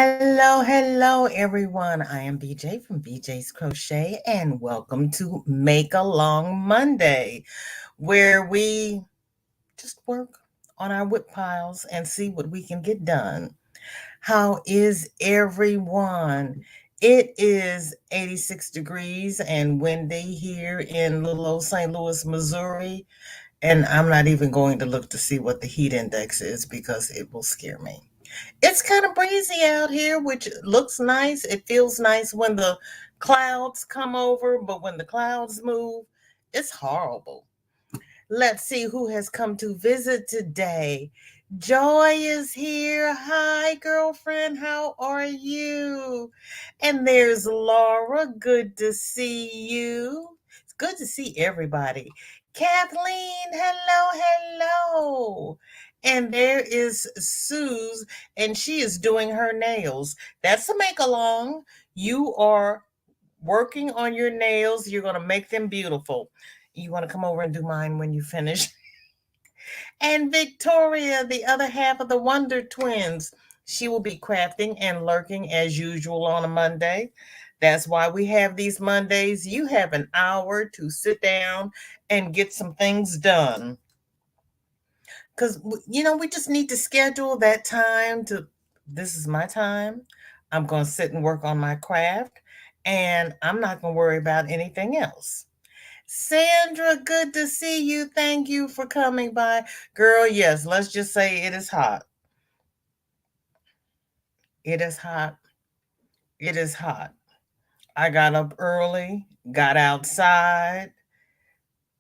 Hello, everyone. I am BJ from BJ's Crochet, and welcome to Make a Long Monday, where we just work on our whip piles and see what we can get done. How is everyone? It is 86 degrees and windy here in little old St. Louis, Missouri, and I'm not even going to look to see what the heat index is because it will scare me. It's kind of breezy out here, which looks nice. It feels nice when the clouds come over, but when the clouds move, it's horrible. Let's see who has come to visit today. Joy is here. Hi, girlfriend. How are you? And there's Laura. Good to see you. It's good to see everybody. Kathleen, hello. And there is Suze, and she is doing her nails. That's a make along. You are working on your nails. You're going to make them beautiful. You want to come over and do mine when you finish. And Victoria, the other half of the Wonder Twins, she will be crafting and lurking as usual on a Monday. That's why we have these Mondays. You have an hour to sit down and get some things done. Because, we just need to schedule that time to, this is my time. I'm going to sit and work on my craft, and I'm not going to worry about anything else. Sandra, good to see you. Thank you for coming by. Girl, yes, let's just say it is hot. It is hot. It is hot. I got up early, got outside,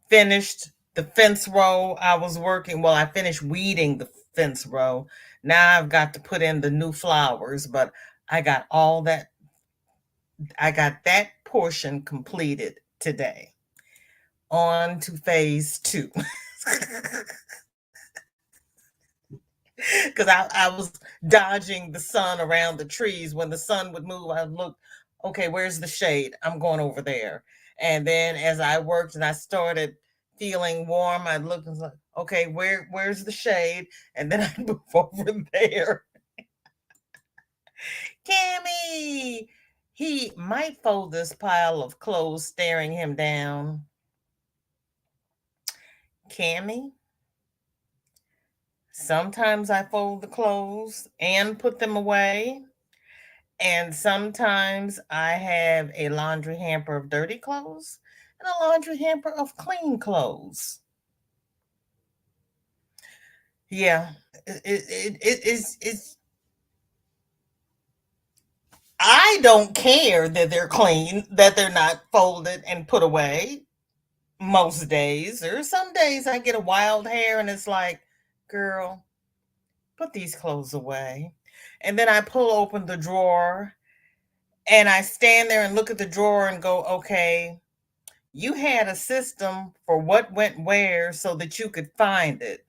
finished the fence row I was working. Well, I finished weeding the fence row. Now I've got to put in the new flowers, but I got all that. I got that portion completed today. On to phase two. Because I was dodging the sun around the trees. When the sun would move, I'd look, okay, where's the shade? I'm going over there. And then as I worked and I started feeling warm, I'd look and like, okay, where's the shade? And then I'd move over there. Cammy, he might fold this pile of clothes staring him down. Cammy, sometimes I fold the clothes and put them away. And sometimes I have a laundry hamper of dirty clothes and a laundry hamper of clean clothes. Yeah, it's. I don't care that they're clean, that they're not folded and put away most days. There are some days I get a wild hair and it's like, girl, put these clothes away. And then I pull open the drawer and I stand there and look at the drawer and go, okay, you had a system for what went where so that you could find it.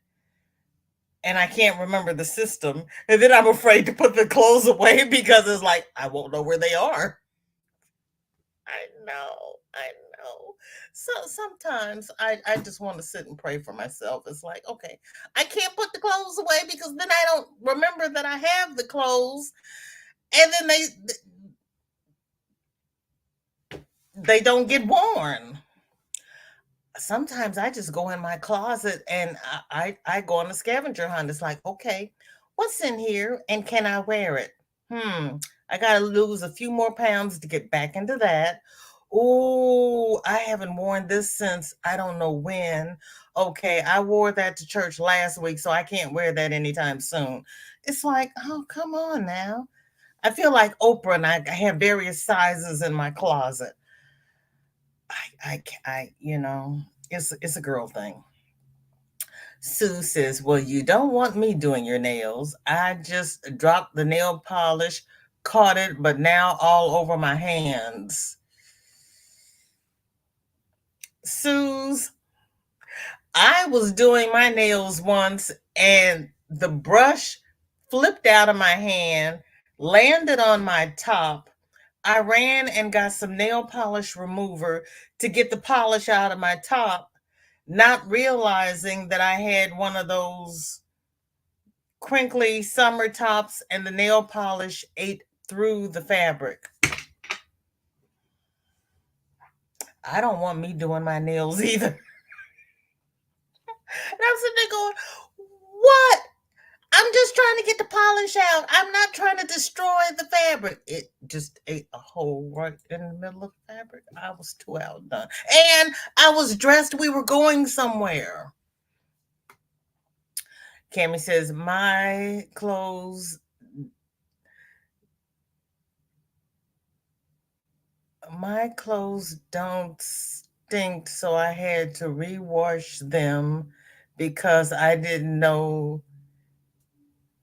And I can't remember the system. And then I'm afraid to put the clothes away because it's like, I won't know where they are. I know. So sometimes I just want to sit and pray for myself. It's like, okay, I can't put the clothes away because then I don't remember that I have the clothes. And then they don't get worn. Sometimes I just go in my closet and I go on a scavenger hunt. It's like, okay, what's in here and can I wear it? I gotta lose a few more pounds to get back into that. Oh, I haven't worn this since I don't know when. Okay, I wore that to church last week, so I can't wear that anytime soon. It's like, oh, come on now. I feel like Oprah and I have various sizes in my closet. It's a girl thing. Sue says, well, you don't want me doing your nails. I just dropped the nail polish, caught it, but now all over my hands. Sue's, I was doing my nails once and the brush flipped out of my hand, landed on my top. I ran and got some nail polish remover to get the polish out of my top, not realizing that I had one of those crinkly summer tops, and the nail polish ate through the fabric. I don't want me doing my nails either. And I'm sitting there going, what? I'm just trying to get the polish out. I'm not trying to destroy the fabric. It just ate a hole right in the middle of the fabric. I was too outdone. And I was dressed. We were going somewhere. Cammy says, my clothes don't stink, so I had to rewash them because I didn't know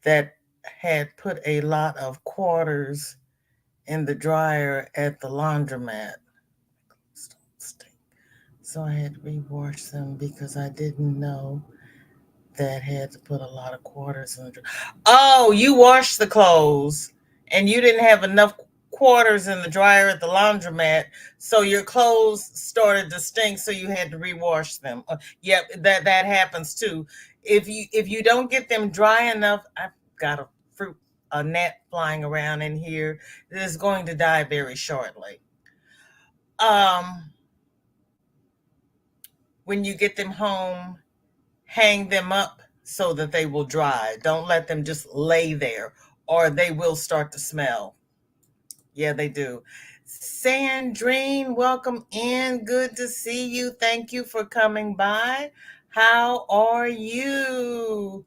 that had put a lot of quarters in the dryer at the laundromat. So I had to rewash them because I didn't know that had to put a lot of quarters in the dryer. Oh, you washed the clothes and you didn't have enough quarters in the dryer at the laundromat, so your clothes started to stink, so you had to rewash them. Yep, that happens too. If you don't get them dry enough, I've got a gnat flying around in here that is going to die very shortly. Um, when you get them home, hang them up so that they will dry. Don't let them just lay there or they will start to smell. Yeah, they do. Sandrine, welcome in. Good to see you. Thank you for coming by. How are you?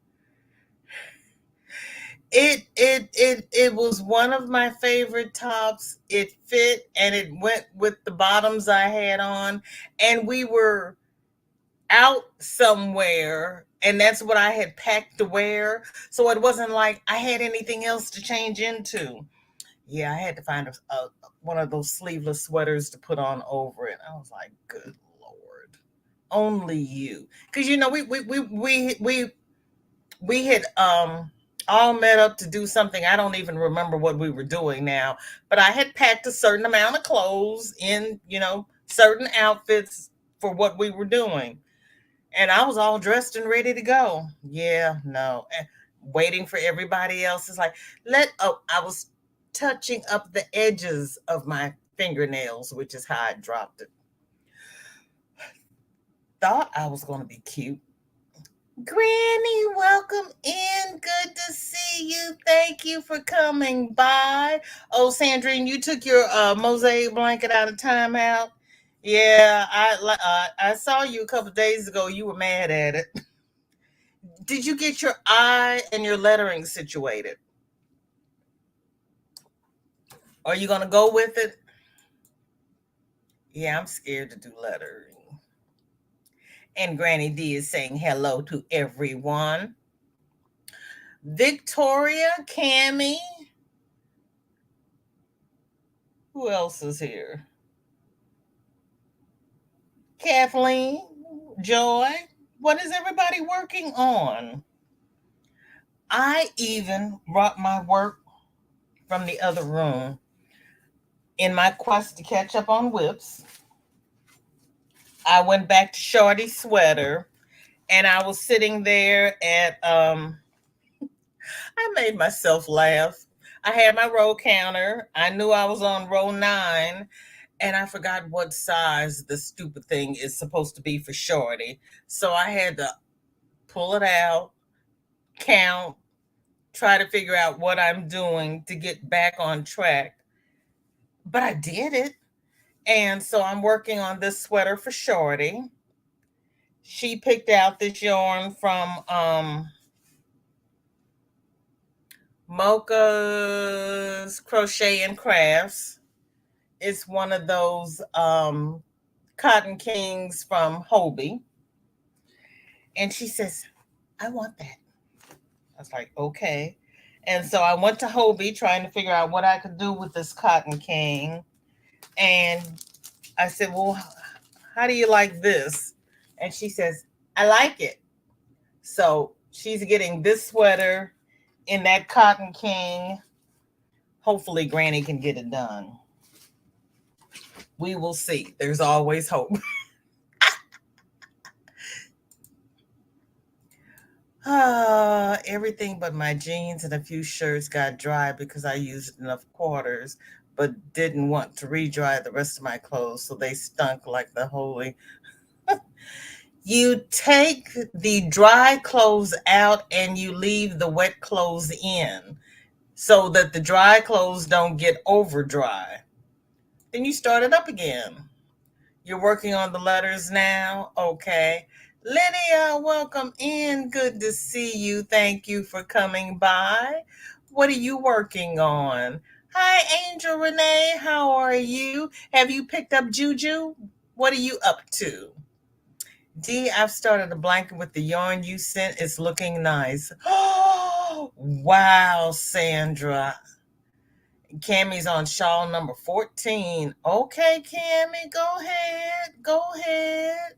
It was one of my favorite tops. It fit and it went with the bottoms I had on, and we were out somewhere, and that's what I had packed to wear. So it wasn't like I had anything else to change into. Yeah, I had to find one of those sleeveless sweaters to put on over it. I was like, good Lord, only you. Because, we had all met up to do something. I don't even remember what we were doing now, but I had packed a certain amount of clothes in, certain outfits for what we were doing. And I was all dressed and ready to go. Yeah, no. Waiting for everybody else. Is like, I was touching up the edges of my fingernails, which is how I dropped it. Thought I was going to be cute. Granny, welcome in. Good to see you. Thank you for coming by. Oh, Sandrine, you took your mosaic blanket out of timeout. Yeah, I saw you a couple days ago. You were mad at it. Did you get your eye and your lettering situated? Are you going to go with it? Yeah, I'm scared to do lettering. And Granny D is saying hello to everyone. Victoria, Cammy. Who else is here? Kathleen, Joy. What is everybody working on? I even brought my work from the other room in my quest to catch up on whips. I went back to Shorty's sweater and I was sitting there at I made myself laugh. I had my row counter. I knew I was on row 9 and I forgot what size the stupid thing is supposed to be for Shorty. So I had to pull it out, count, try to figure out what I'm doing to get back on track. But I did it. And so I'm working on this sweater for Shorty. She picked out this yarn from Mocha's Crochet and Crafts. It's one of those Cotton Kings from Hobie. And she says, I want that. I was like, okay. And so I went to Hobie trying to figure out what I could do with this Cotton King. And I said, well, how do you like this? And she says, I like it. So she's getting this sweater in that Cotton King. Hopefully, Granny can get it done. We will see. There's always hope. everything but my jeans and a few shirts got dry because I used enough quarters, but didn't want to re-dry the rest of my clothes, so they stunk like the holy. You take the dry clothes out and you leave the wet clothes in so that the dry clothes don't get over dry. Then you start it up again. You're working on the letters now? Okay. Lydia, welcome in. Good to see you. Thank you for coming by. What are you working on? Hi, Angel Renee. How are you? Have you picked up Juju? What are you up to? D, I've started a blanket with the yarn you sent. It's looking nice. Oh, wow, Sandra. Cammy's on shawl number 14. Okay, Cammy, go ahead. Go ahead.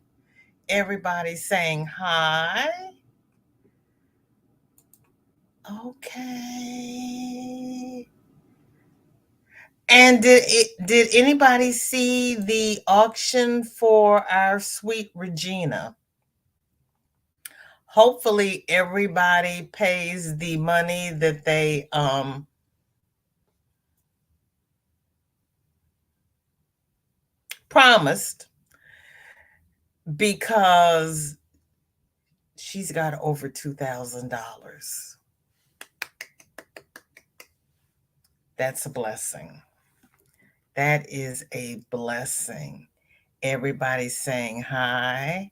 Everybody's saying hi. Okay. And did anybody see the auction for our sweet Regina? Hopefully everybody pays the money that they promised, because she's got over $2,000. That's a blessing. That is a blessing. Everybody's saying hi.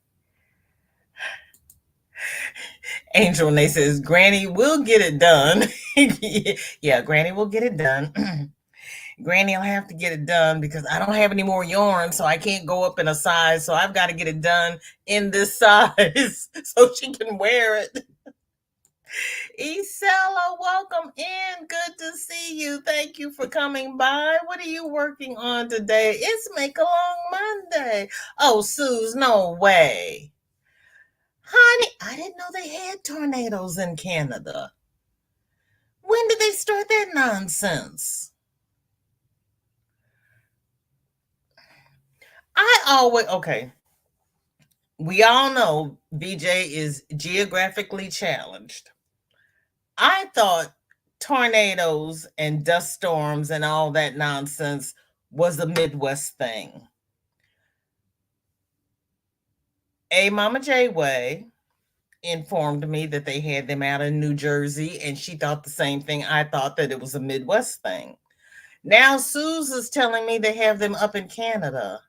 Angel Renee says, Granny will get it done. Yeah, Granny will get it done. Granny will have to get it done because I don't have any more yarn, so I can't go up in a size. So I've got to get it done in this size so she can wear it. Isela, welcome in. Good to see you. Thank you for coming by. What are you working on today? It's Make a Long Monday. Oh, Suze, no way. Honey, I didn't know they had tornadoes in Canada. When did they start that nonsense? Okay. We all know VJ is geographically challenged. I thought tornadoes and dust storms and all that nonsense was a Midwest thing. A Mama J Way informed me that they had them out in New Jersey, and she thought the same thing. I thought that it was a Midwest thing. Now Suze is telling me they have them up in Canada.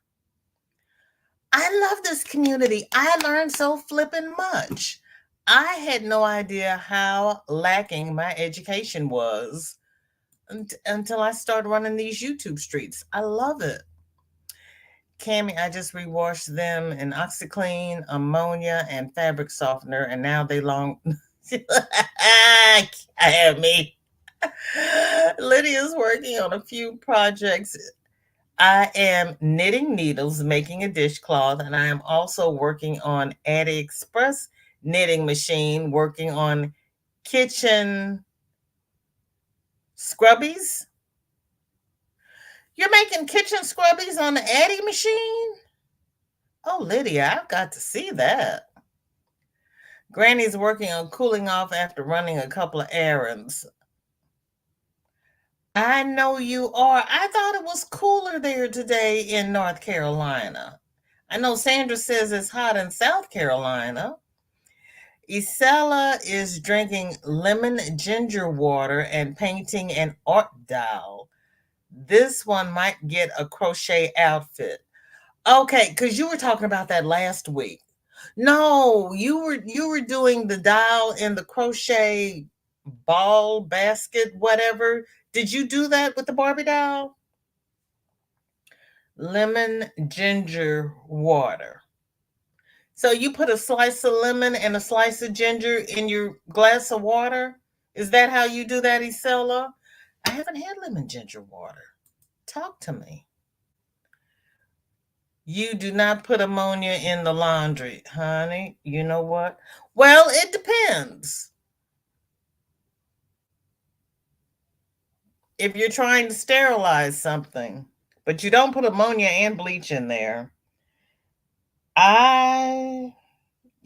I love this community. I learned so flippin' much. I had no idea how lacking my education was until I started running these YouTube streets. I love it. Cammy, I just rewashed them in OxyClean, ammonia, and fabric softener, and now they long. I have me. Lydia's working on a few projects. I am knitting needles, making a dishcloth, and I am also working on Addy Express knitting machine, working on kitchen scrubbies. You're making kitchen scrubbies on the Addy machine? Oh, Lydia, I've got to see that. Granny's working on cooling off after running a couple of errands. I know you are. I thought it was cooler there today in North Carolina. I know Sandra says it's hot in South Carolina. Isela is drinking lemon ginger water and painting an art doll. This one might get a crochet outfit. Okay, because you were talking about that last week. No, you were doing the doll in the crochet ball basket, whatever. Did you do that with the Barbie doll? Lemon ginger water. So you put a slice of lemon and a slice of ginger in your glass of water? Is that how you do that, Isela? I haven't had lemon ginger water. Talk to me. You do not put ammonia in the laundry, honey. You know what? Well, it depends. If you're trying to sterilize something, but you don't put ammonia and bleach in there.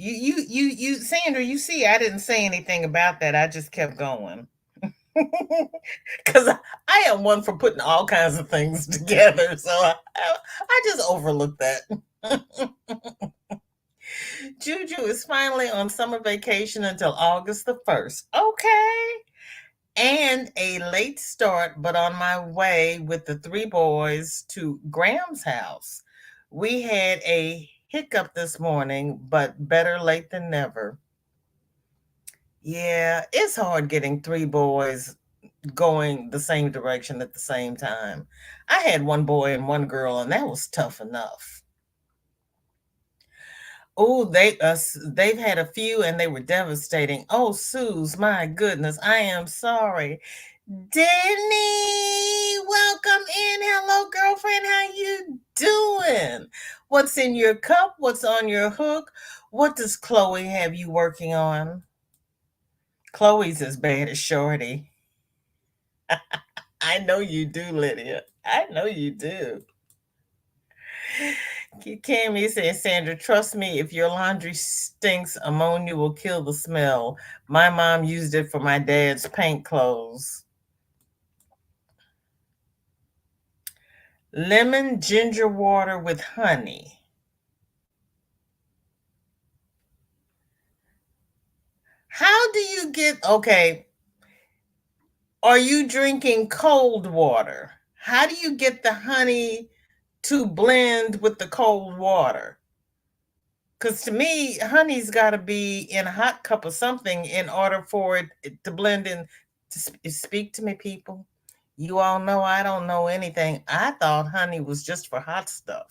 Sandra, you see, I didn't say anything about that. I just kept going. Because I am one for putting all kinds of things together. So I just overlooked that. Juju is finally on summer vacation until August the 1st. Okay. And a late start, but on my way with the three boys to Graham's house. We had a hiccup this morning, but better late than never. Yeah, it's hard getting three boys going the same direction at the same time. I had one boy and one girl, and that was tough enough. Oh, they've had a few and they were devastating. Oh, Suze, my goodness, I am sorry. Denny, welcome in. Hello, girlfriend. How you doing? What's in your cup? What's on your hook? What does Chloe have you working on? Chloe's as bad as Shorty. I know you do, Lydia. I know you do. Cammy says, Sandra, trust me, if your laundry stinks, ammonia will kill the smell. My mom used it for my dad's paint clothes. Lemon ginger water with honey. How do you get, okay, are you drinking cold water? How do you get the honey to blend with the cold water? Because to me, honey's got to be in a hot cup or something in order for it to blend in. Speak to me, people. You all know I don't know anything. I thought honey was just for hot stuff.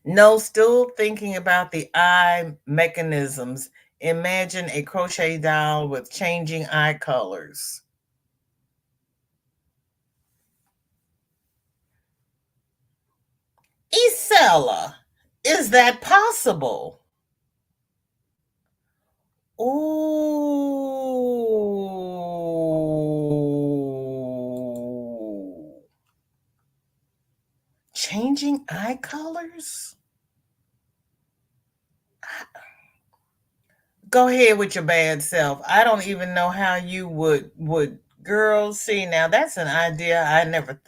No, still thinking about the eye mechanisms. Imagine a crochet doll with changing eye colors. Isella, is that possible? Ooh. Changing eye colors? Go ahead with your bad self. I don't even know how you would girls see now. That's an idea I never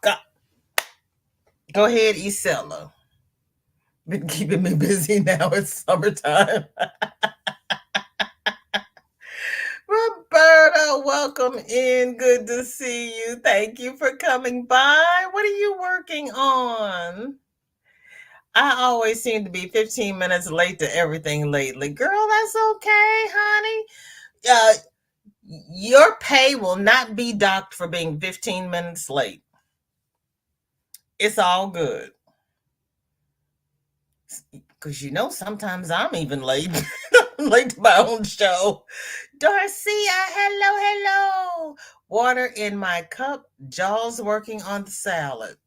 got. Go ahead, Isella. Been keeping me busy now. It's summertime. Roberta, welcome in. Good to see you. Thank you for coming by. What are you working on? I always seem to be 15 minutes late to everything lately. Girl, that's okay, honey. Uh, your pay will not be docked for being 15 minutes late. It's all good. Because sometimes I'm even late. Late to my own show. Darcia, hello, hello. Water in my cup, jaws working on the salad.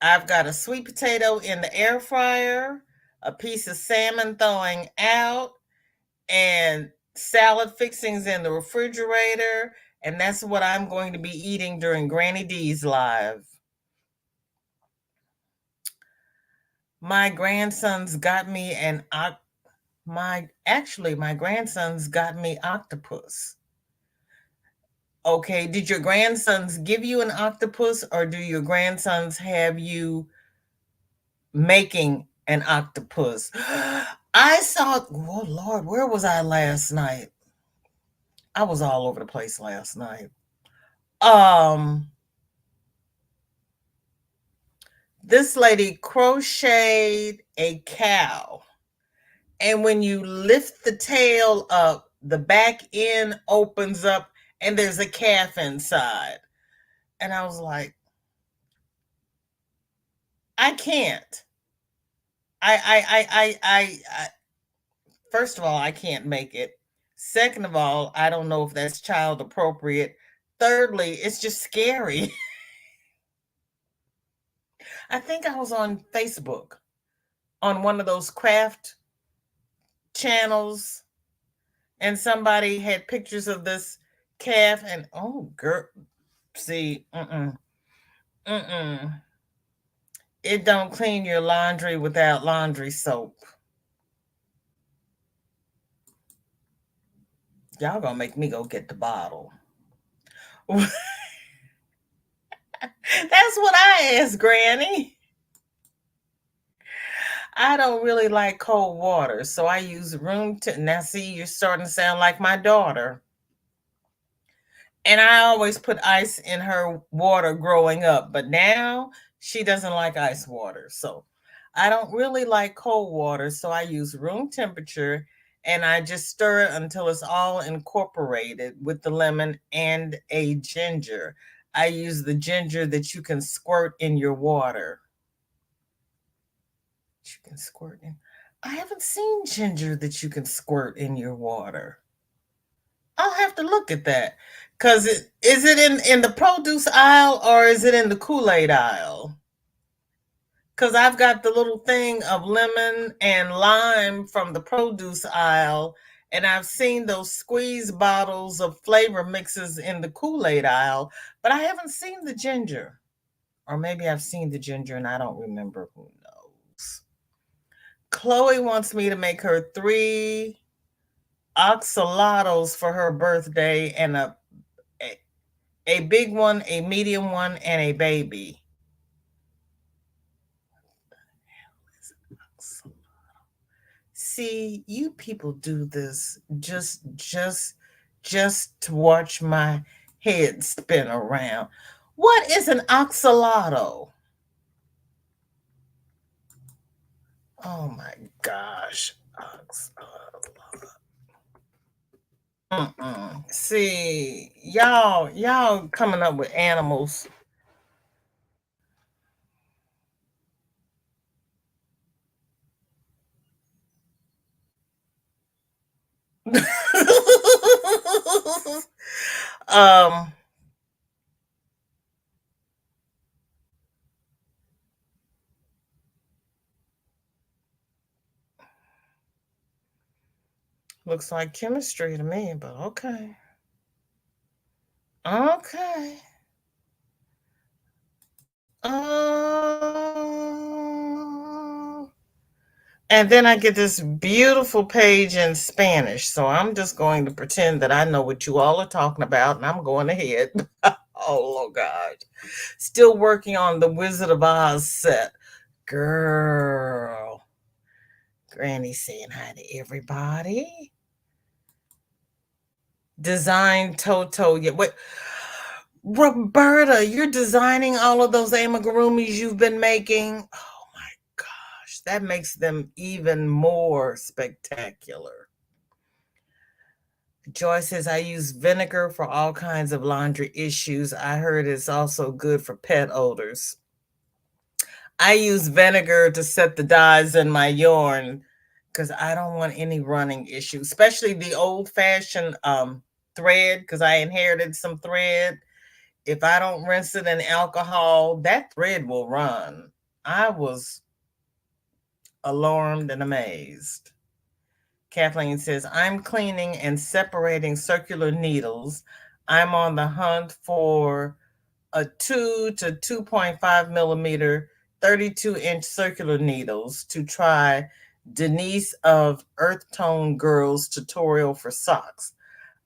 I've got a sweet potato in the air fryer, a piece of salmon thawing out, and salad fixings in the refrigerator. And that's what I'm going to be eating during Granny D's live. My grandsons got me my grandsons got me octopus. Okay, did your grandsons give you an octopus or do your grandsons have you making an octopus? I saw, oh Lord, where was I last night? I was all over the place last night. Um, this lady crocheted a cow. And when you lift the tail up, the back end opens up and there's a calf inside. And I was like, I can't. I first of all, I can't make it. Second of all, I don't know if that's child appropriate. Thirdly, it's just scary. I think I was on Facebook on one of those craft channels, and somebody had pictures of this calf, and oh, girl, see, mm-mm. It don't clean your laundry without laundry soap. Y'all gonna make me go get the bottle. That's what I asked, Granny. I don't really like cold water, so I use room to. Now, see, you're starting to sound like my daughter. And I always put ice in her water growing up, but now she doesn't like ice water. So I don't really like cold water, so I use room temperature and I just stir it until it's all incorporated with the lemon and a ginger. I use the ginger that you can squirt in your water. You can squirt in. I haven't seen ginger that you can squirt in your water. I'll have to look at that. Cause is it in the produce aisle or is it in the Kool-Aid aisle? Cause I've got the little thing of lemon and lime from the produce aisle, and I've seen those squeeze bottles of flavor mixes in the Kool-Aid aisle, but I haven't seen the ginger. Or maybe I've seen the ginger and I don't remember. Who knows? Chloe wants me to make her 3 oxalatos for her birthday and a big one, a medium one, and a baby. See, you people do this just to watch my head spin around. What is an oxalato? Oh my gosh. See, y'all coming up with animals. um Looks like chemistry to me, but okay. Okay. Um, and then I get this beautiful page in Spanish. So I'm just going to pretend that I know what you all are talking about, and I'm going ahead. Oh, God. Still working on the Wizard of Oz set. Girl. Granny saying hi to everybody. Design Toto. Yeah, wait. Roberta, you're designing all of those amigurumis you've been making. Oh my gosh, that makes them even more spectacular. Joy says, I use vinegar for all kinds of laundry issues. I heard it's also good for pet odors. I use vinegar to set the dyes in my yarn because I don't want any running issues, especially the old fashioned thread, because I inherited some thread. If I don't rinse it in alcohol, that thread will run. I was alarmed and amazed. Kathleen says, I'm cleaning and separating circular needles. I'm on the hunt for a 2 to 2.5 millimeter, 32-inch circular needles to try Denise of Earth Tone Girls tutorial for socks.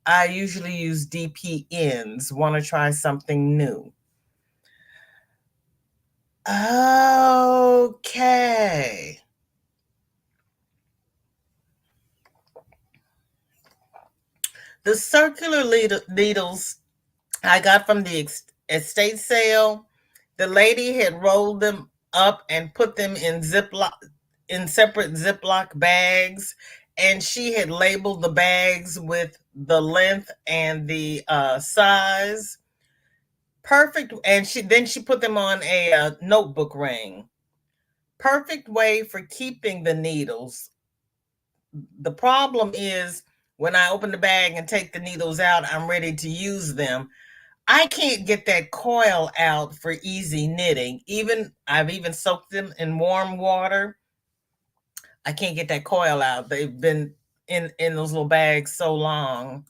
I usually use DPNs. Want to try something new? Okay. The circular needles I got from the estate sale. The lady had rolled them up and put them in separate Ziploc bags, and she had labeled the bags with the length and the size. Perfect, and she put them on a notebook ring. Perfect way for keeping the needles. The problem is when I open the bag and take the needles out, I'm ready to use them. I can't get that coil out for easy knitting. I've even soaked them in warm water. I can't get that coil out. They've been in those little bags so long.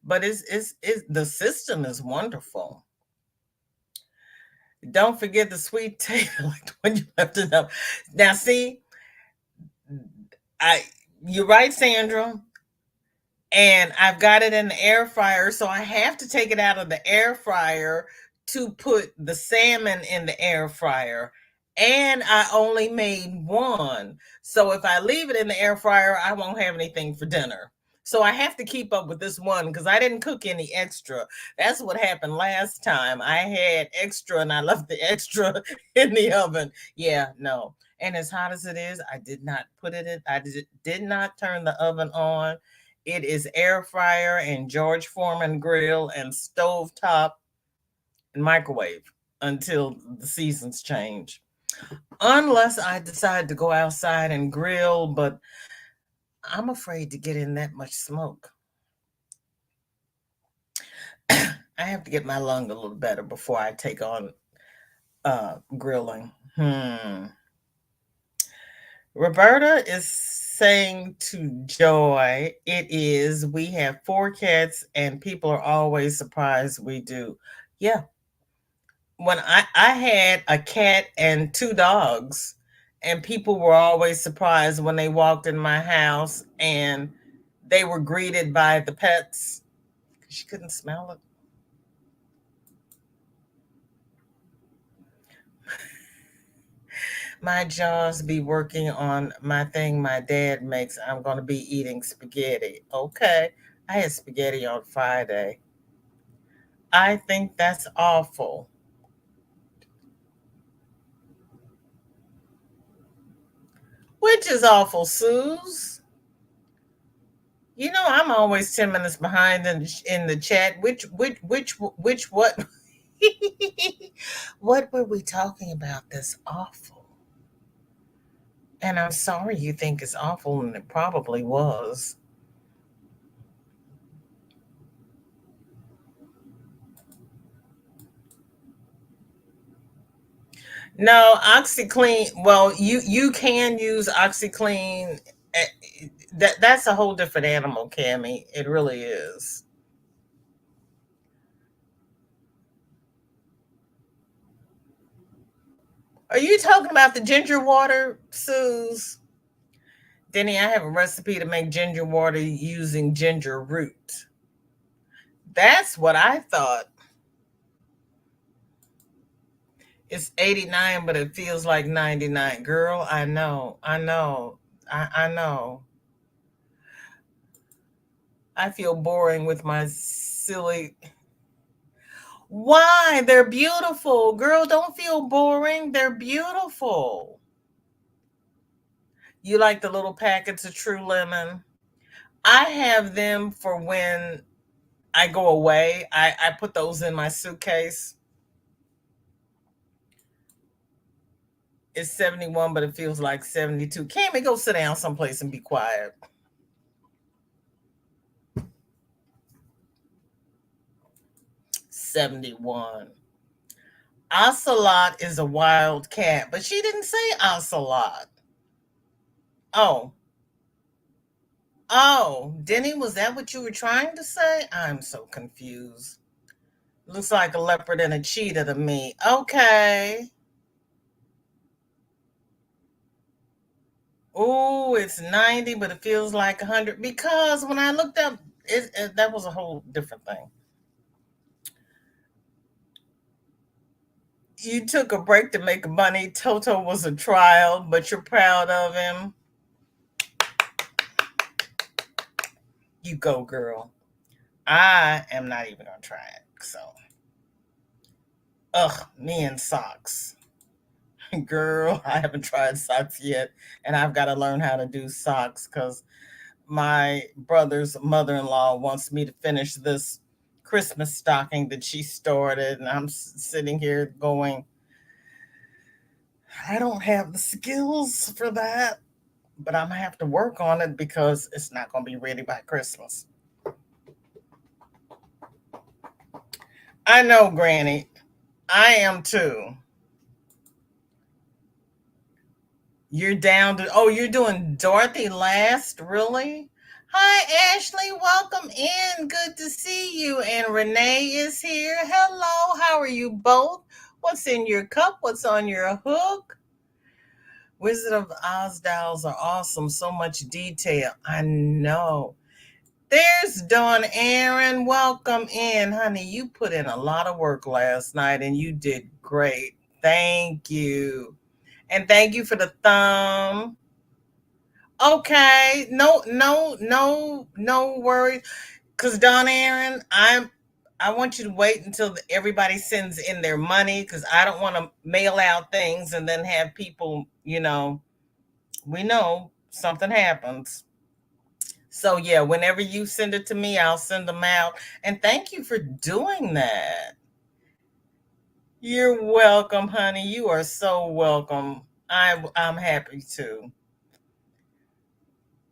But it's the system is wonderful. Don't forget the sweet taste, like the one you left it up. Now, see, I you're right, Sandra. And I've got it in the air fryer, so I have to take it out of the air fryer to put the salmon in the air fryer. And I only made one. So if I leave it in the air fryer, I won't have anything for dinner. So I have to keep up with this one because I didn't cook any extra. That's what happened last time. I had extra and I left the extra in the oven. Yeah, no. And as hot as it is, I did not put it in, did not turn the oven on. It is air fryer and George Foreman grill and stove top and microwave until the seasons change. Unless I decide to go outside and grill, but I'm afraid to get in that much smoke. I have to get my lung a little better before I take on grilling. Roberta is saying to Joy, it is, we have 4 cats and people are always surprised we do. Yeah. When I had a cat and 2 dogs, and people were always surprised when they walked in my house and they were greeted by the pets because you couldn't smell it. My jaws be working on my thing my dad makes. I'm going to be eating spaghetti. Okay. I had spaghetti on Friday. I think that's awful. Which is awful, Suze. You know, I'm always 10 minutes behind in the chat. Which what? What were we talking about that's awful? And I'm sorry you think it's awful, and it probably was. No, OxyClean. Well, you can use OxyClean. That's a whole different animal, Cammy. It really is. Are you talking about the ginger water, Suze? Denny, I have a recipe to make ginger water using ginger root. That's what I thought. It's 89, but it feels like 99. Girl, I know. I know. I know. I feel boring with my silly. Why? They're beautiful. Girl, don't feel boring. They're beautiful. You like the little packets of True Lemon? I have them for when I go away. I put those in my suitcase. It's 71, but it feels like 72. Cammy, go sit down someplace and be quiet. 71. Ocelot is a wild cat, but she didn't say ocelot. Oh, oh, Denny, was that what you were trying to say? I'm so confused. Looks like a leopard and a cheetah to me. Okay. Oh, it's 90, but it feels like 100 because when I looked up, that was a whole different thing. You took a break to make money. Toto was a trial, but you're proud of him. You go, girl. I am not even gonna try it. So, ugh, me and socks, girl. I haven't tried socks yet, and I've got to learn how to do socks because my brother's mother-in-law wants me to finish this Christmas stocking that she started, and I'm sitting here going, I don't have the skills for that, but I'm gonna have to work on it because it's not gonna be ready by Christmas. I know, Granny. I am too. You're down to, oh, you're doing Dorothy last, really? Hi, Ashley. Welcome in. Good to see you. And Renee is here. Hello. How are you both? What's in your cup? What's on your hook? Wizard of Oz dolls are awesome. So much detail. I know. There's Dawn Aaron. Welcome in, honey. You put in a lot of work last night and you did great. Thank you. And thank you for the thumb. Okay. No worries. Cause Dawn Aaron, I want you to wait until everybody sends in their money because I don't want to mail out things and then have people, we know something happens. So yeah, whenever you send it to me, I'll send them out. And thank you for doing that. You're welcome, honey. You are so welcome. I'm happy to.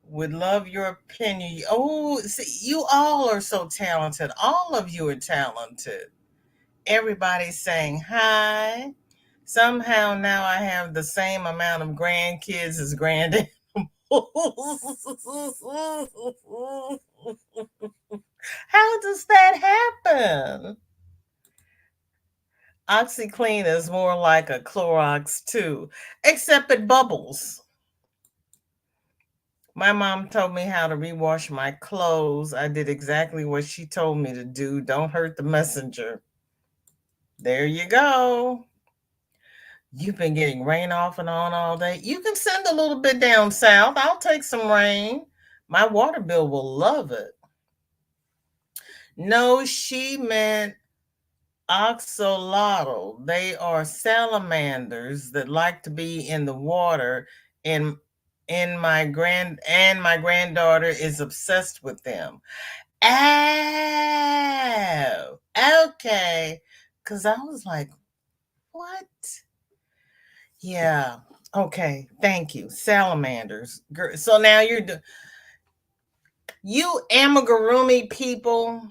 Would love your opinion. Oh, see, you all are so talented. All of you are talented. Everybody's saying hi. Somehow now I have the same amount of grandkids as grand. How does that happen? OxyClean is more like a Clorox too, except it bubbles. My mom told me how to rewash my clothes. I did exactly what she told me to do. Don't hurt the messenger. There you go. You've been getting rain off and on all day. You can send a little bit down south. I'll take some rain. My water bill will love it. No, she meant axolotl. They are salamanders that like to be in the water, and my granddaughter is obsessed with them. Oh, okay. Cause I was like, what? Yeah. Okay. Thank you. Salamanders. So now you amigurumi people.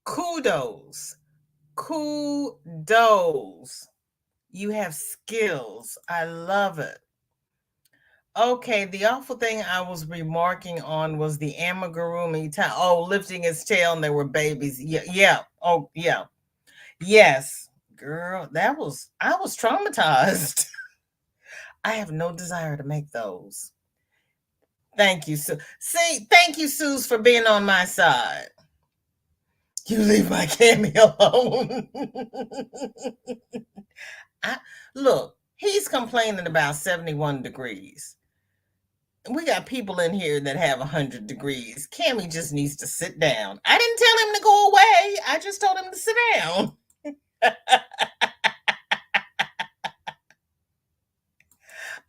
Kudos. Kudos. You have skills. I love it. Okay, the awful thing I was remarking on was the amigurumi. Lifting his tail and there were babies. Yeah, yeah. Oh, yeah. Yes, girl, I was traumatized. I have no desire to make those. Thank you, Sue. See, thank you, Suze, for being on my side. You leave my Cammy alone. I, look, he's complaining about 71 degrees. We got people in here that have 100 degrees. Cammy just needs to sit down. I didn't tell him to go away. I just told him to sit down.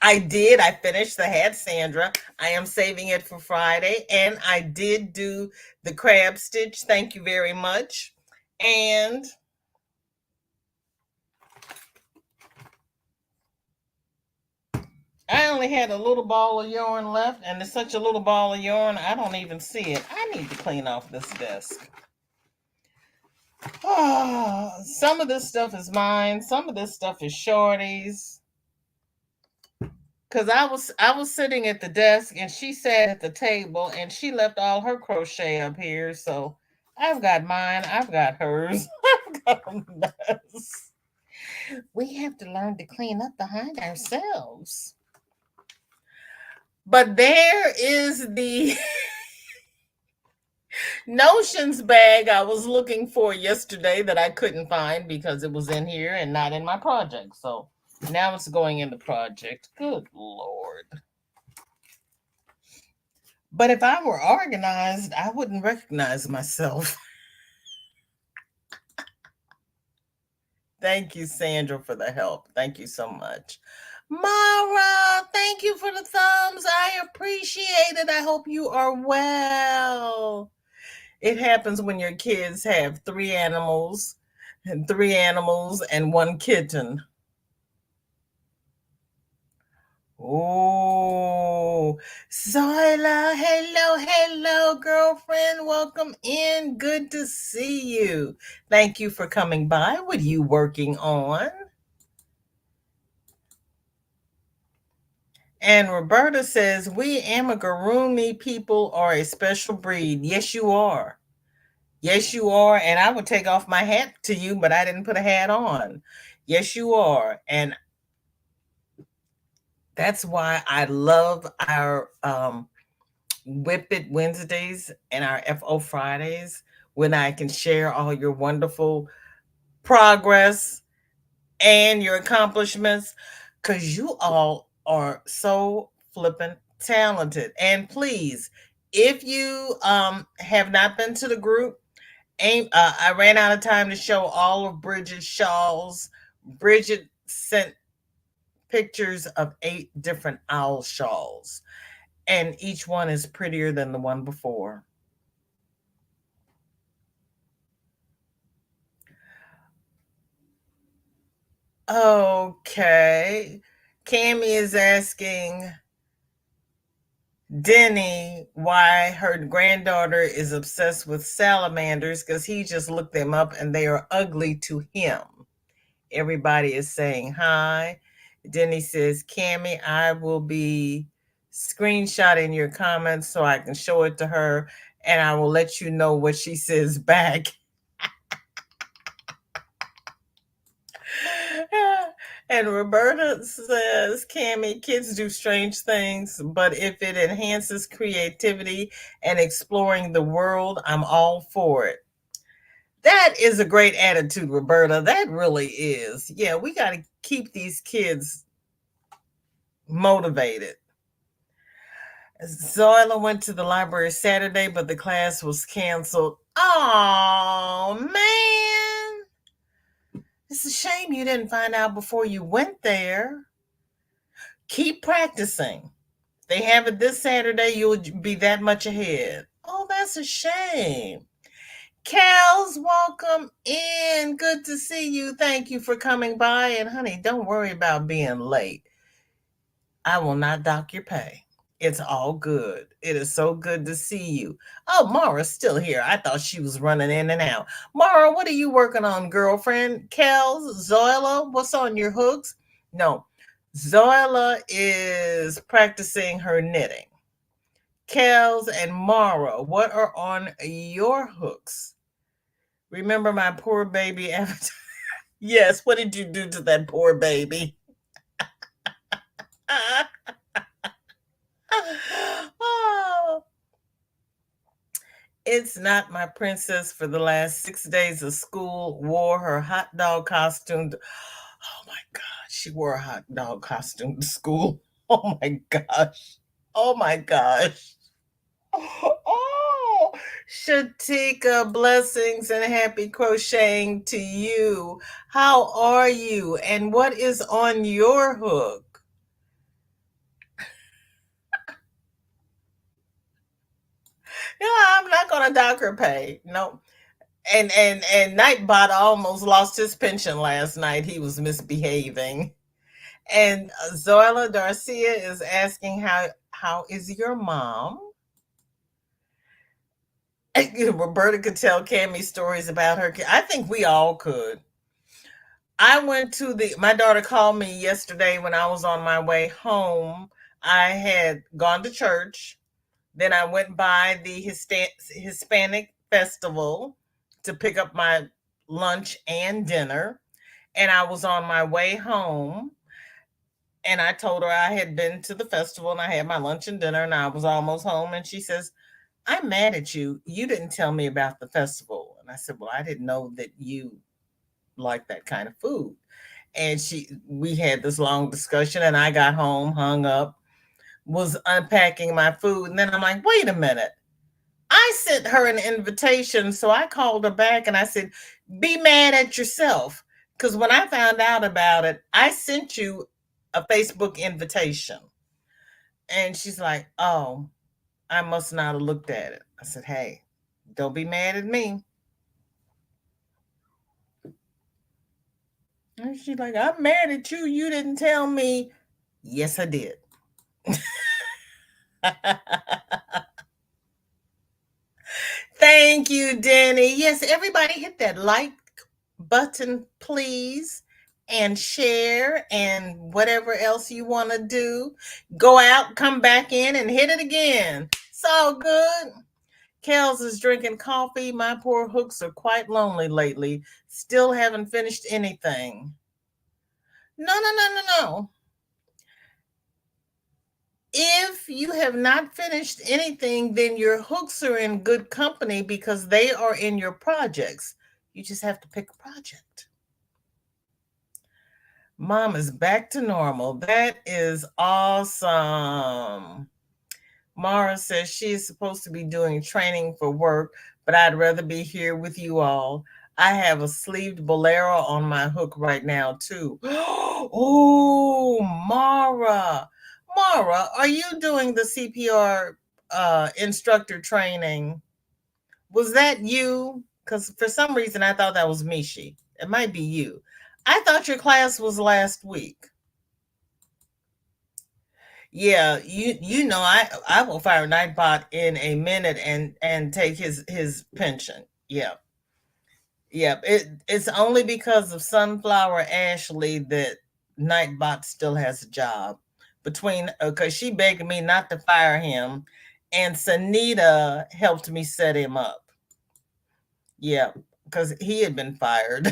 I did. I finished the hat, Sandra. I am saving it for Friday. And I did do the crab stitch. Thank you very much. And I only had a little ball of yarn left. And it's such a little ball of yarn, I don't even see it. I need to clean off this desk. Some of this stuff is mine. Some of this stuff is Shorty's. Because I was sitting at the desk and she sat at the table and she left all her crochet up here. So I've got mine, I've got hers. I've got a mess. We have to learn to clean up behind ourselves. But there is the notions bag I was looking for yesterday that I couldn't find because it was in here and not in my project. So now it's going in the project. Good Lord. But if I were organized, I wouldn't recognize myself. Thank you, Sandra, for the help. Thank you so much. Mara, thank you for the thumbs. I appreciate it. I hope you are well. It happens when your kids have three animals and one kitten. Oh, Zoila, hello, girlfriend. Welcome in. Good to see you. Thank you for coming by. What are you working on? And Roberta says, we amigurumi people are a special breed. Yes, you are. Yes, you are. And I would take off my hat to you, but I didn't put a hat on. Yes, you are. And that's why I love our Whip It Wednesdays and our FO Fridays when I can share all your wonderful progress and your accomplishments because you all are so flippin' talented. And please, if you have not been to the group, I ran out of time to show all of Bridget's shawls. Bridget sent pictures of 8 different owl shawls, and each one is prettier than the one before. Okay. Cammy is asking Denny why her granddaughter is obsessed with salamanders because he just looked them up and they are ugly to him. Everybody is saying hi. Denny says, Cammy, I will be screenshotting your comments so I can show it to her and I will let you know what she says back. And Roberta says, Cammy, kids do strange things, but if it enhances creativity and exploring the world, I'm all for it. That is a great attitude, Roberta. That really is. Yeah, we got to keep these kids motivated. Zoila went to the library Saturday, but the class was canceled. Oh, man. It's a shame you didn't find out before you went there. Keep practicing. They have it this Saturday, you'll be that much ahead. Oh, that's a shame. Kels, welcome in. Good to see you. Thank you for coming by. And honey, don't worry about being late. I will not dock your pay. It's all good. It is so good to see you. Oh, Mara's still here. I thought she was running in and out. Mara, what are you working on, girlfriend? Kels, Zoila, what's on your hooks? No, Zoila is practicing her knitting. Kels and Mara, what are on your hooks? Remember my poor baby avatar? Yes, what did you do to that poor baby? Oh, it's not my princess for the last 6 days of school wore her hot dog costume. Oh my God, she wore a hot dog costume to school. Oh my gosh. Oh my gosh. Oh, Shatika, blessings and happy crocheting to you. How are you? And what is on your hook? Yeah, I'm not gonna dock her pay. No. And Nightbot almost lost his pension last night. He was misbehaving. And Zoila Garcia is asking how is your mom? Roberta could tell Cammy stories about her. I think we all could. I went to my daughter called me yesterday when I was on my way home. I had gone to church. Then I went by the Hispanic festival to pick up my lunch and dinner. And I was on my way home. And I told her I had been to the festival and I had my lunch and dinner and I was almost home. And she says, I'm mad at you. You didn't tell me about the festival. And I said, well, I didn't know that you like that kind of food. And we had this long discussion and I got home, hung up, was unpacking my food. And then I'm like, wait a minute. I sent her an invitation. So I called her back and I said, be mad at yourself. Because when I found out about it, I sent you a Facebook invitation. And she's like, oh, I must not have looked at it. I said, hey, don't be mad at me. And she's like, I'm mad at you. You didn't tell me. Yes, I did. Thank you, Danny. Yes, everybody hit that like button, please, and share and whatever else you want to do. Go out, come back in, and hit it again. It's all good. Kels is drinking coffee. My poor hooks are quite lonely lately. Still haven't finished anything. No, no, no, no, no. If you have not finished anything, then your hooks are in good company because they are in your projects. You just have to pick a project. Mom is back to normal. That is awesome. Mara says she is supposed to be doing training for work, but I'd rather be here with you all. I have a sleeved bolero on my hook right now, too. Oh, Mara. Mara, are you doing the CPR instructor training? Was that you? Because for some reason I thought that was Mishi. It might be you. I thought your class was last week. Yeah, you know I will fire Nightbot in a minute and take his pension. Yeah. Yeah. It's only because of Sunflower Ashley that Nightbot still has a job. Between because she begged me not to fire him and Sanita helped me set him up. Yeah, because he had been fired.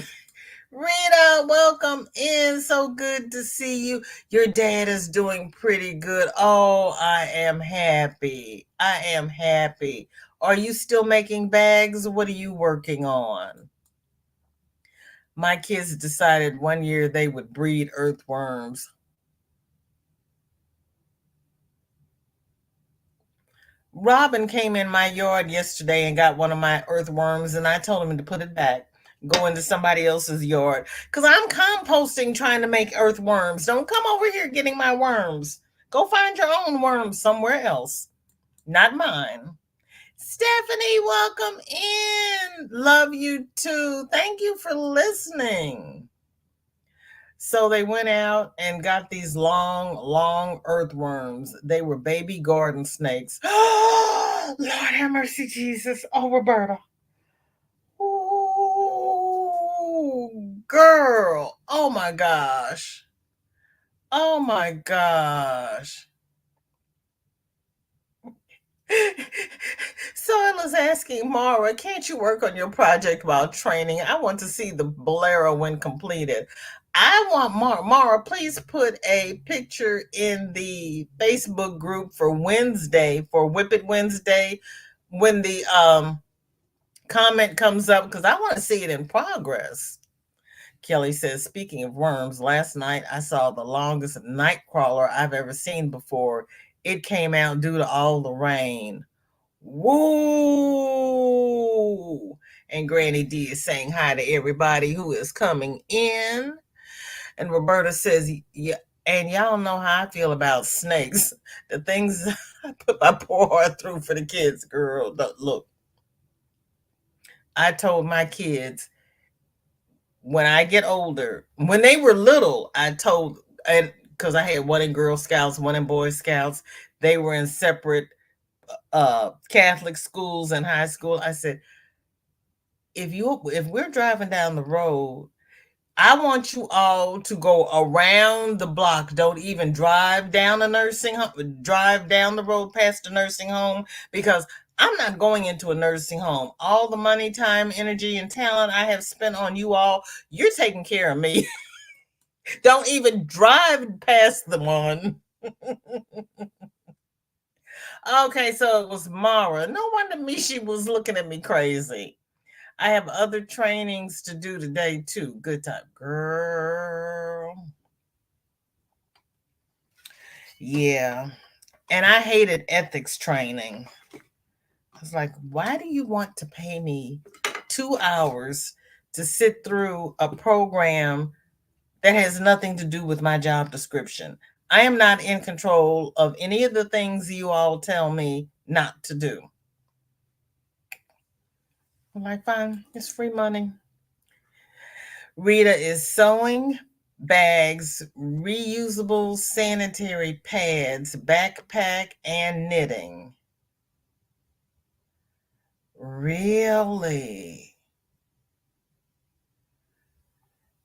Rita, welcome in. So good to see you. Your dad is doing pretty good. Oh, I am happy. I am happy. Are you still making bags? What are you working on? My kids decided one year they would breed earthworms. Robin came in my yard yesterday and got one of my earthworms, and I told him to put it back, go into somebody else's yard. Because I'm composting trying to make earthworms. Don't come over here getting my worms. Go find your own worms somewhere else, not mine. Stephanie, welcome in. Love you too. Thank you for listening. So they went out and got these long, long earthworms. They were baby garden snakes. Oh, Lord have mercy, Jesus. Oh, Roberta. Oh, girl. Oh, my gosh. Oh, my gosh. So I was asking Mara, can't you work on your project while training? I want to see the bolero when completed. I want Mara, please put a picture in the Facebook group for Wednesday, for Whip It Wednesday, when the comment comes up, because I want to see it in progress. Kelly says, speaking of worms, last night I saw the longest night crawler I've ever seen before. It came out due to all the rain. Woo! And Granny D is saying hi to everybody who is coming in. And Roberta says, yeah, and y'all know how I feel about snakes. The things I put my poor heart through for the kids, girl. Look, I told my kids when I get older, when they were little, I told, and because I had one in Girl Scouts, one in Boy Scouts, they were in separate Catholic schools and high school. I said, if we're driving down the road, I want you all to go around the block. Don't even drive down a nursing home, drive down the road past a nursing home, because I'm not going into a nursing home. All the money, time, energy, and talent I have spent on you all, you're taking care of me. Don't even drive past the one. Okay, so it was Mara. No wonder Mishi was looking at me crazy. I have other trainings to do today too. Good time, girl. Yeah. And I hated ethics training. I was like, why do you want to pay me 2 hours to sit through a program that has nothing to do with my job description? I am not in control of any of the things you all tell me not to do. I'm like, fine, it's free money. Rita is sewing bags, reusable sanitary pads, backpack, and knitting. Really?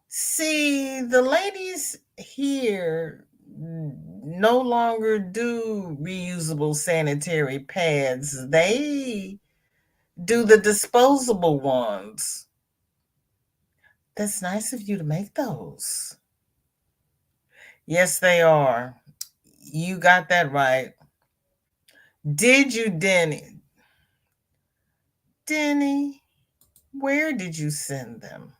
See, the ladies here no longer do reusable sanitary pads. They do the disposable ones. That's nice of you to make those. Yes, they are. You got that right. Did you, Denny? Denny, where did you send them?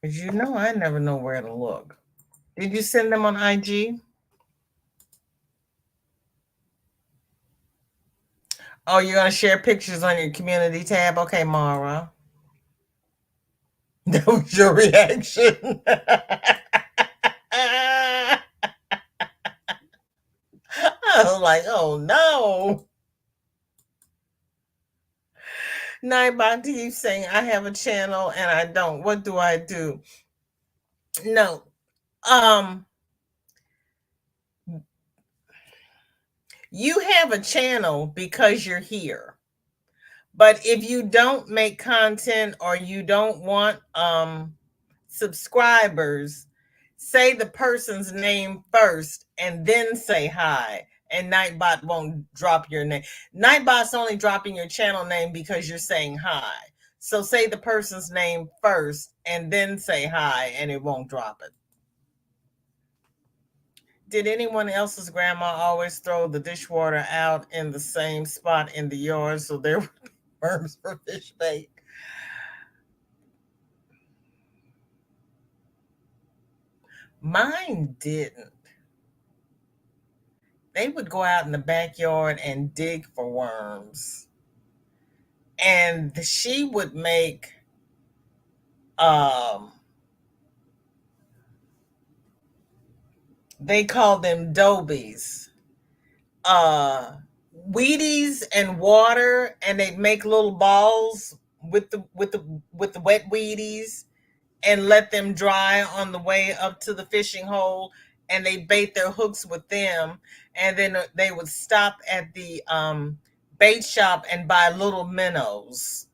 Because you know I never know where to look. Did you send them on IG? Oh, you're going to share pictures on your community tab? Okay, Mara. That was your reaction. I was like, oh no. Nightbot keeps saying, I have a channel and I don't. What do I do? No. Um, you have a channel because you're here. But if you don't make content or you don't want subscribers, say the person's name first and then say hi. And Nightbot won't drop your name. Nightbot's only dropping your channel name because you're saying hi. So say the person's name first and then say hi, and it won't drop it. Did anyone else's grandma always throw the dishwater out in the same spot in the yard so there were worms for fish bait? Mine didn't. They would go out in the backyard and dig for worms. And she would make um they call them dobies. Uh Wheaties and water, and they'd make little balls with the wet Wheaties and let them dry on the way up to the fishing hole, and they bait their hooks with them, and then they would stop at the bait shop and buy little minnows.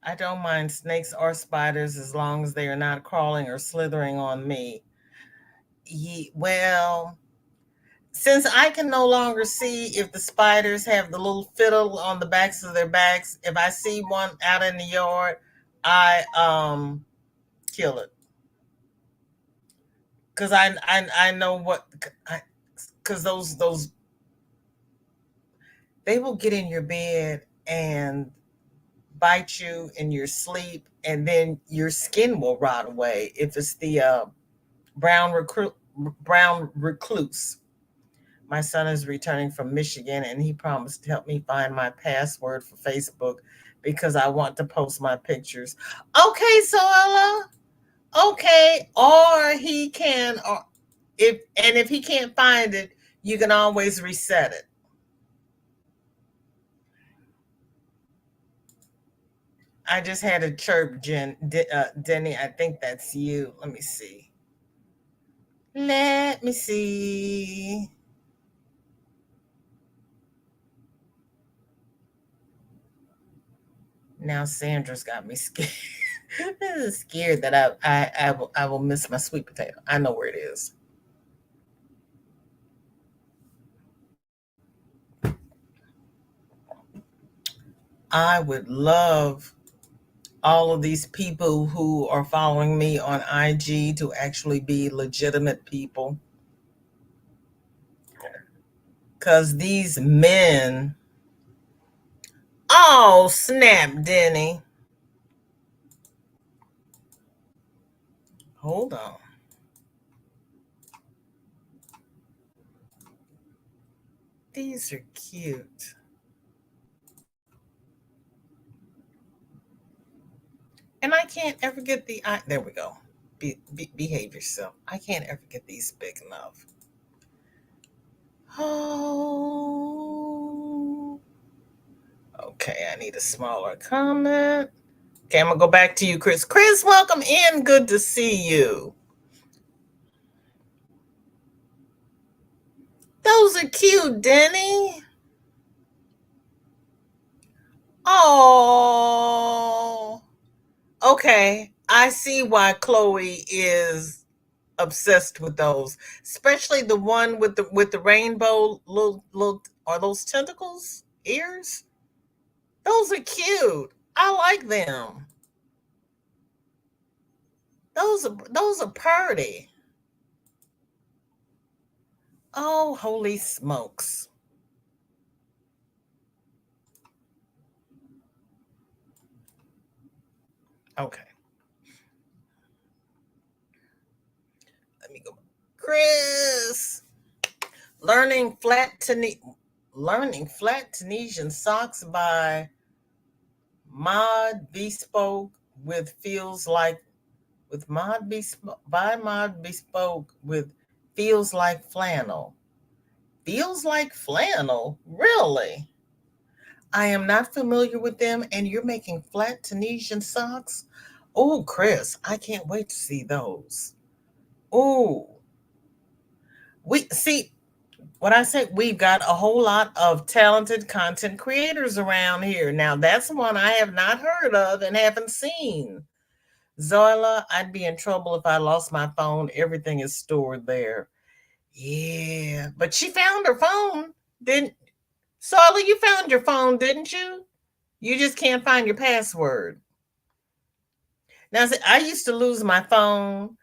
I don't mind snakes or spiders as long as they are not crawling or slithering on me. Well, since I can no longer see if the spiders have the little fiddle on the backs of their backs, if I see one out in the yard, I kill it. Because I know what, because those they will get in your bed and bite you in your sleep, and then your skin will rot away if it's the brown recluse. My son is returning from Michigan, and he promised to help me find my password for Facebook because I want to post my pictures. Okay, Soala. Okay, or he can, or if he can't find it, you can always reset it. I just had a chirp, Denny. I think that's you. Let me see. Let me see. Now Sandra's got me scared. Scared that I will miss my sweet potato. I know where it is. I would love all of these people who are following me on IG to actually be legitimate people. Because these men, oh, snap, Denny. Hold on. These are cute. And I can't ever get there we go. Behave yourself. I can't ever get these big enough. Oh. Okay, I need a smaller comment. Okay, I'm going to go back to you, Chris. Chris, welcome in. Good to see you. Those are cute, Denny. Oh. Okay. I see why Chloe is obsessed with those, especially the one with the rainbow little are those tentacles ears? Those are cute. I like them. Those are pretty. Oh, holy smokes. Okay, let me go. Chris, learning flat Tune- learning flat Tunisian socks by Mod Bespoke with feels like with Mod Bespoke by Mod Bespoke with feels like flannel. Feels like flannel? Really? I am not familiar with them, and you're making flat Tunisian socks? Oh, Chris, I can't wait to see those. Oh, we see what I say. We've got a whole lot of talented content creators around here. Now, that's one I have not heard of and haven't seen. Zoila, I'd be in trouble if I lost my phone. Everything is stored there. Yeah, but she found her phone. Didn't Zoila, you found your phone, didn't you? You just can't find your password. Now, see, I used to lose my phone,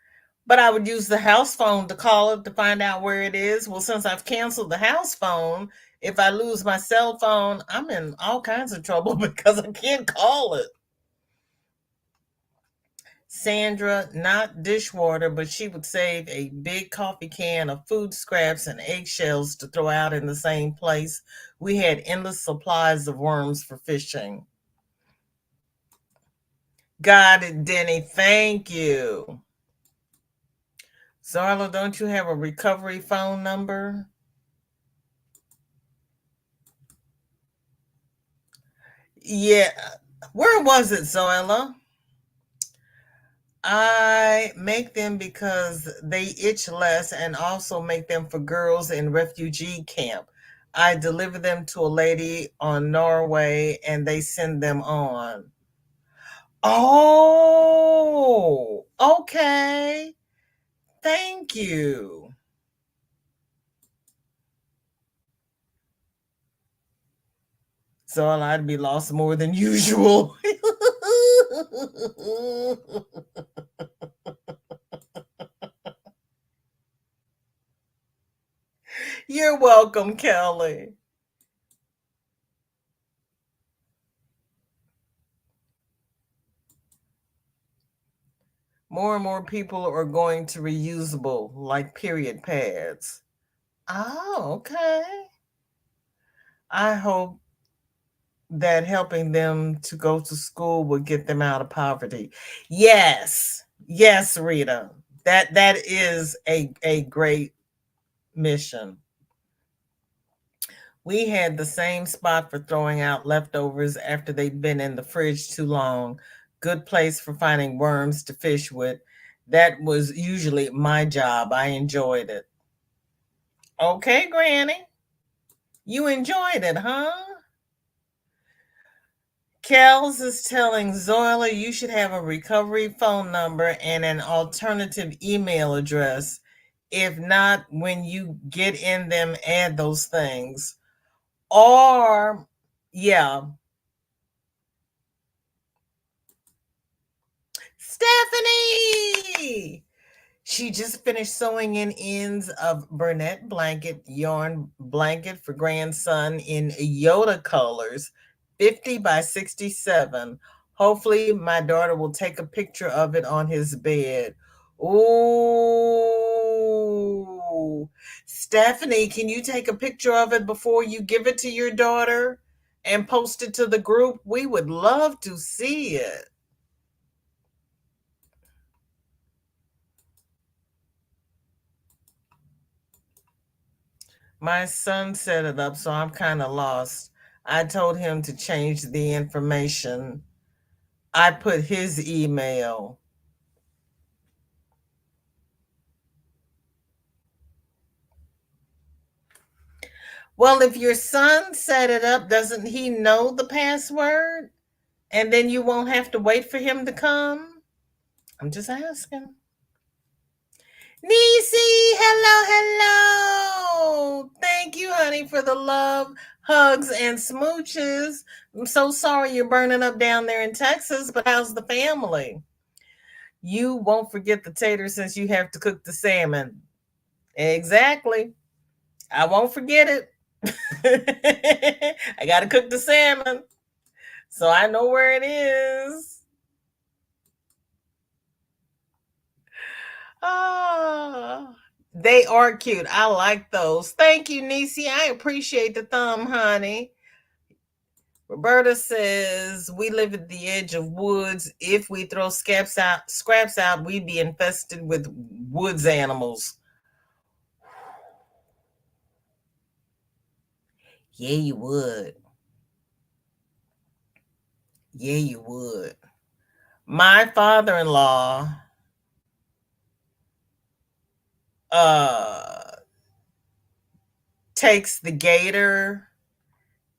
but I would use the house phone to call it to find out where it is. Well, since I've canceled the house phone, if I lose my cell phone, I'm in all kinds of trouble because I can't call it. Sandra, not dishwater, but she would save a big coffee can of food scraps and eggshells to throw out in the same place. We had endless supplies of worms for fishing. Got it, Denny. Thank you. Zarla, don't you have a recovery phone number? Yeah. Where was it, Zoella? I make them because they itch less and also make them for girls in refugee camp. I deliver them to a lady on Norway and they send them on. Oh, okay. Thank you. So I'd be lost more than usual. You're welcome, Kelly. More and more people are going to reusable, like period pads. Oh, okay. I hope that helping them to go to school will get them out of poverty. Yes. Yes, Rita. That is a great mission. We had the same spot for throwing out leftovers after they'd been in the fridge too long. Good place for finding worms to fish with. That was usually my job. I enjoyed it. Okay, Granny. You enjoyed it, huh? Kels is telling Zoila you should have a recovery phone number and an alternative email address. If not, when you get in them, add those things. Or, yeah, Stephanie! She just finished sewing in ends of Burnett blanket, yarn blanket for grandson in Yoda colors, 50 by 67. Hopefully, my daughter will take a picture of it on his bed. Ooh. Stephanie, can you take a picture of it before you give it to your daughter and post it to the group? We would love to see it. My son set it up, so I'm kind of lost. I told him to change the information. I put his email. Well, if your son set it up, doesn't he know the password? And then you won't have to wait for him to come? I'm just asking. Nisi, hello, hello. Thank you, honey, for the love, hugs, and smooches. I'm so sorry you're burning up down there in Texas, but how's the family? You won't forget the tater since you have to cook the salmon. Exactly. I won't forget it. I got to cook the salmon, so I know where it is. Oh, they are cute. I like those. Thank you, Nisi. I appreciate the thumb, honey. Roberta says we live at the edge of woods. If we throw scraps out, we'd be infested with woods animals. Yeah, you would. Yeah, you would. My father-in-law uh takes the gator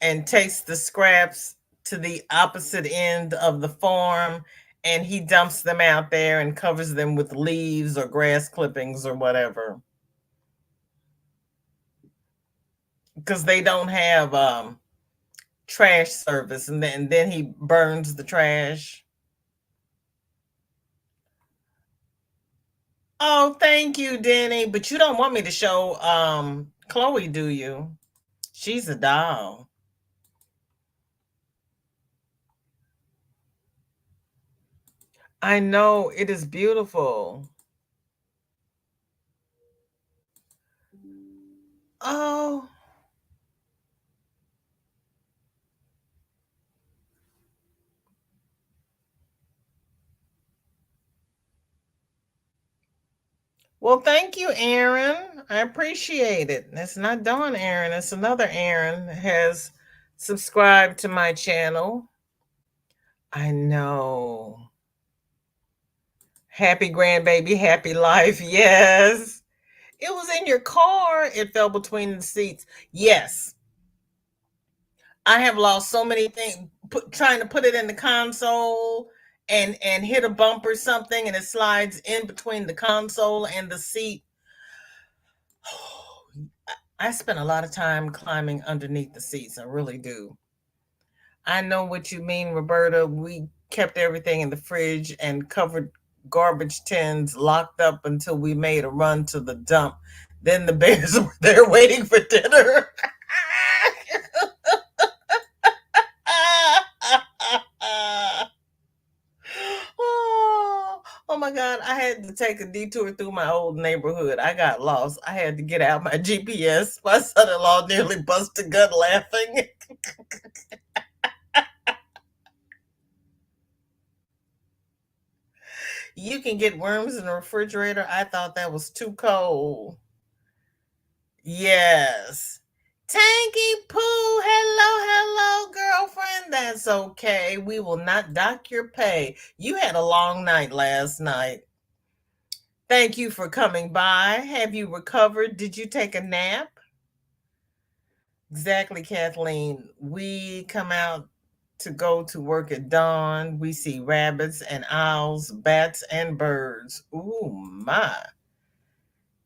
and takes the scraps to the opposite end of the farm, and he dumps them out there and covers them with leaves or grass clippings or whatever, because they don't have trash service, and then he burns the trash. Oh, thank you, Denny. But you don't want me to show Chloe, do you? She's a doll. I know, it is beautiful. Oh, well, thank you, Aaron. I appreciate it. It's not Dawn Aaron, it's another Aaron has subscribed to my channel. I know. Happy grandbaby, happy life. Yes. It was in your car. It fell between the seats. Yes. I have lost so many things trying to put it in the console and hit a bump or something, and it slides in between the console and the seat. I spend a lot of time climbing underneath the seats. I really do. I know what you mean, Roberta. We kept everything in the fridge and covered garbage tins locked up until we made a run to the dump. Then the bears were there waiting for dinner. Oh my God. I had to take a detour through my old neighborhood. I got lost. I had to get out my GPS. My son in law nearly busted a gut laughing. You can get worms in the refrigerator. I thought that was too cold. Yes. Tanky Poo, hello, hello, girlfriend. That's okay. We will not dock your pay. You had a long night last night. Thank you for coming by. Have you recovered? Did you take a nap? Exactly, Kathleen. We come out to go to work at dawn. We see rabbits and owls, bats and birds. Ooh, my.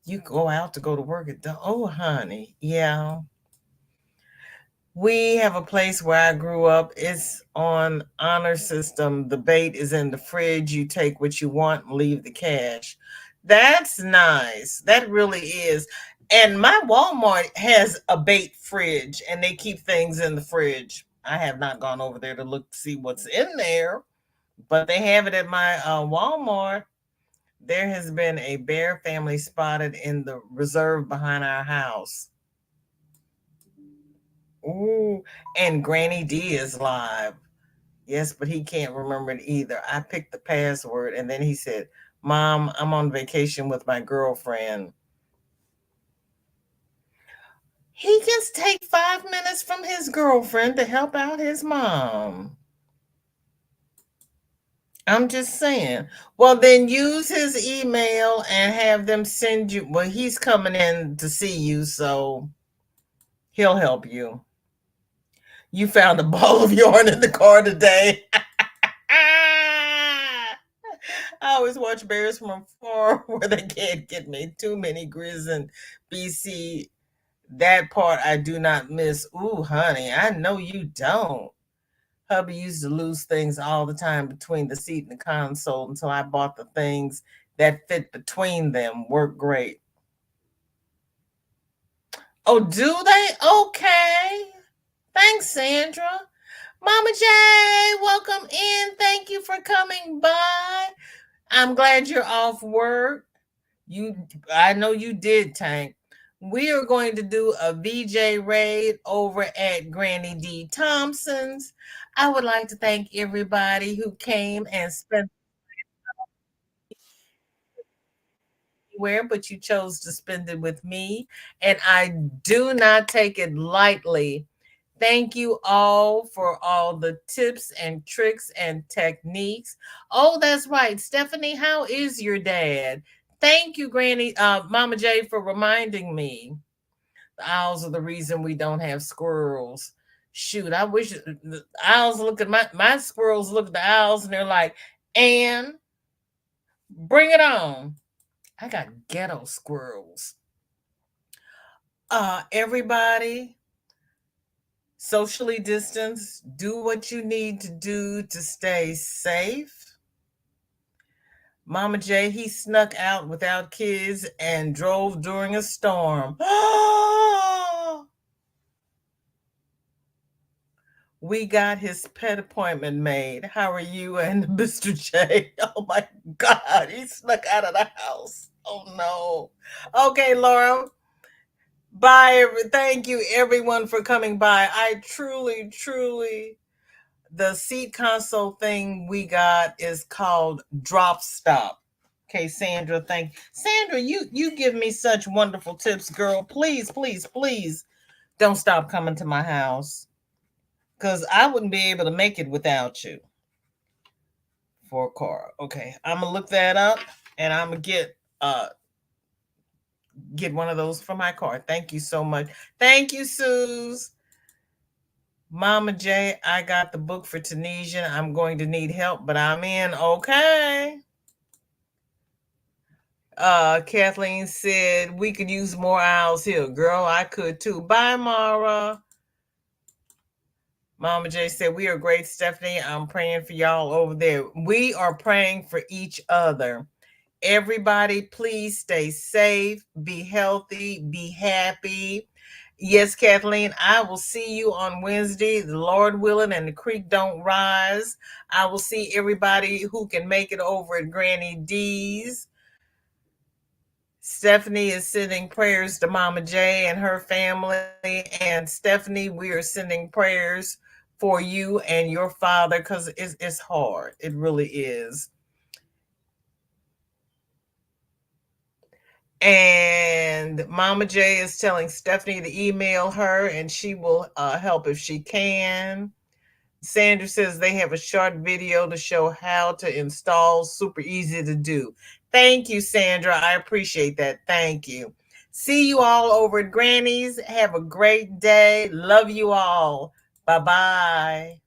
You go out to go to work at dawn. Oh, honey. Yeah. We have a place where I grew up. It's on honor system. The bait is in the fridge. You take what you want and leave the cash. That's nice. That really is. And my Walmart has a bait fridge and they keep things in the fridge. I have not gone over there to look to see what's in there, but they have it at my Walmart. There has been a bear family spotted in the reserve behind our house. Ooh, and Granny D is live. Yes, but he can't remember it either. I picked the password and then he said, Mom, I'm on vacation with my girlfriend. He just take 5 minutes from his girlfriend to help out his mom. I'm just saying. Well, then use his email and have them send you. Well, he's coming in to see you, so he'll help you. You found a ball of yarn in the car today. I always watch Bears from afar where they can't get me. Too many Grizz and BC. That part I do not miss. Ooh, honey, I know you don't. Hubby used to lose things all the time between the seat and the console until I bought the things that fit between them. Work great. Oh, do they? Okay. Thanks, Sandra. Mama J, welcome in. Thank you for coming by. I'm glad you're off work. I know you did, Tank. We are going to do a VJ raid over at Granny D Thompson's. I would like to thank everybody who came and spent anywhere, but you chose to spend it with me, and I do not take it lightly. Thank you all for all the tips and tricks and techniques. Oh, that's right. Stephanie, how is your dad? Thank you, Granny, Mama J, for reminding me. The owls are the reason we don't have squirrels. Shoot, I wish the owls look at my squirrels look at the owls and they're like, and bring it on. I got ghetto squirrels. Everybody, socially distance, do what you need to do to stay safe. Mama J, he snuck out without kids and drove during a storm. We got his pet appointment made. How are you and Mr. J? Oh my God, he snuck out of the house. Oh no. Okay, Laura. Bye. Thank you, everyone, for coming by. I truly, truly, the seat console thing we got is called Drop Stop. Okay, Sandra, thank Sandra. You give me such wonderful tips, girl. Please, please, please don't stop coming to my house because I wouldn't be able to make it without you. For a car. Okay, I'm gonna look that up and I'm gonna get one of those for my car. Thank you so much. Thank you, Suze. Mama J, I got the book for Tunisian. I'm going to need help, but I'm in. Okay. Kathleen said we could use more owls here. Girl, I could too. Bye, Mara. Mama J said, we are great, Stephanie. I'm praying for y'all over there. We are praying for each other. Everybody, please stay safe, be healthy, be happy. Yes, Kathleen, I will see you on Wednesday, the Lord willing, and the creek don't rise. I will see everybody who can make it over at Granny D's. Stephanie is sending prayers to Mama J and her family. And Stephanie, we are sending prayers for you and your father because it's hard. It really is. And Mama J is telling Stephanie to email her and she will help if she can. Sandra says they have a short video to show how to install. Super easy to do. Thank you, Sandra. I appreciate that. Thank you. See you all over at Granny's. Have a great day. Love you all. Bye bye.